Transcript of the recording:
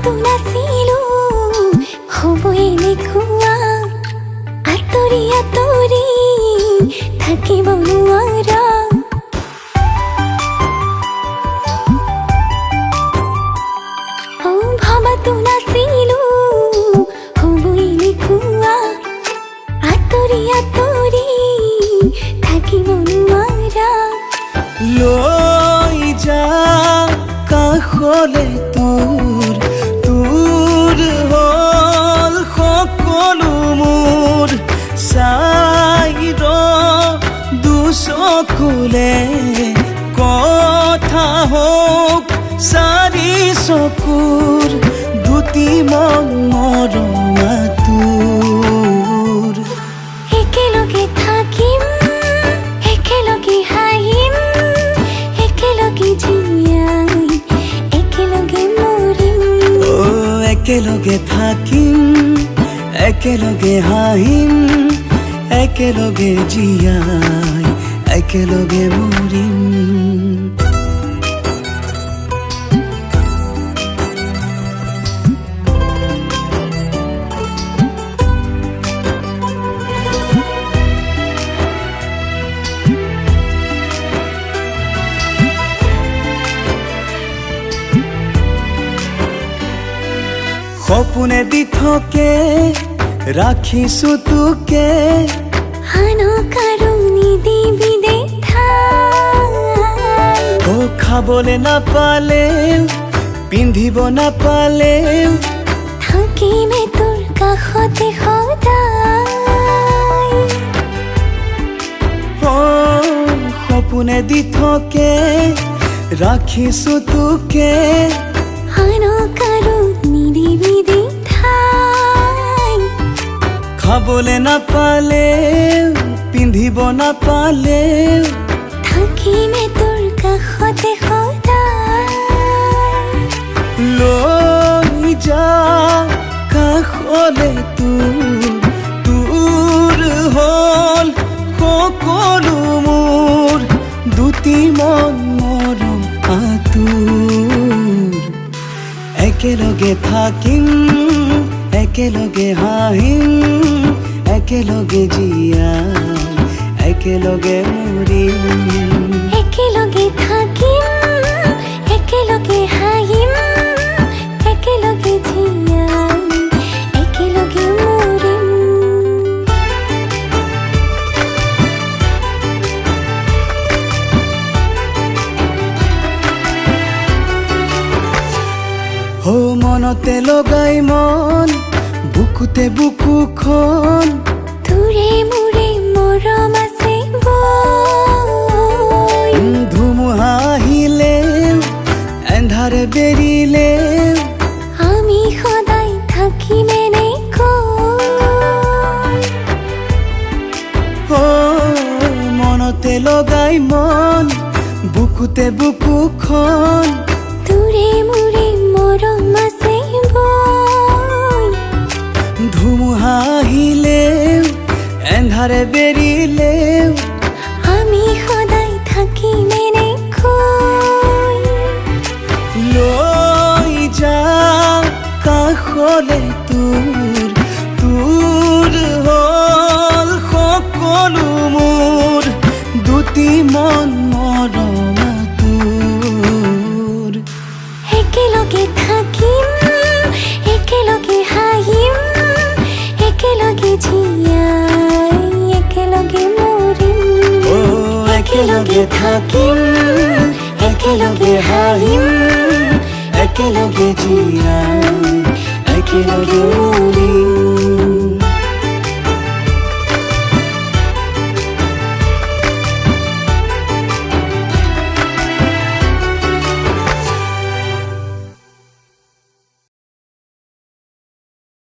ভবাতো নাছিলো হবই এনেকুৱা আঁতৰি আঁতৰি থাকিব নোৱাৰা ভবাতো নাছিলো হবই এনেকুৱা আঁতৰি আঁতৰি থাকিব নোৱাৰা লৈ যা কাষলে তোৰ হ'ল সকলো মোৰ চাই দুচকুলে কথা হওক চাৰি চকুৰ দুটি মৰমা তোৰ একেলগে থাকিম একেলগে হাঁহিম একেলগে জীয়াই একেলগে মৰিম একেলগে থাকিম একেলগে হাঁহিম একেলগে জীয়াই একেলগে মৰিম সপোনে দি থকে ৰাখিছো তোকে আনক আৰু নিদিবি দেখাই খাবলে নাপালেও পিন্ধিব নাপালেও থাকিমে তোৰ কাষতে সদায় সপোনে দি থকে ৰাখিছো তোকে আনক আৰু নিদিবি দেখাই খাবলে নাপালেও পিন্ধিব নাপালেও থাকিমে তোৰ কাষতে সদায় লৈ যা কাষলে তোৰ হ'ল সকলো মোৰ দুটি মৰম আঁতোৰ একেলগে থাকিম একেলগে হাঁহিম একেলগে জীয়াই একেলগে মৰিম একেলগে থাকিম একেলগে হাঁহিম একেলগে জীয়াই একেলগে মৰিম মনতে লগাই মন বুকুতে বুকুখন তোৰে মোৰে মৰম আছে বৈ ধুমুহা আহিলেও এন্ধাৰে বেৰিলেও আমি সদায় থাকিম এনেকৈ মনতে লগাই মন বুকুতে বুকুখন তোৰে মোৰে মৰম আছে বৈ ধুমুহা আহিলেও এন্ধাৰে বেৰিলেও আমি সদায় থাকিম এনেকৈ লৈ যা কাষলে তোৰ হ'ল সকলো মোৰ দুটি মৰমা তোৰ একেলগে থাকিম একেলগে হাঁহিম একেলগে জীয়াই একেলগে মৰিম একেলগে থাকিম একেলগে হাঁহিম একেলগে জীয়াই একেলগে মৰিম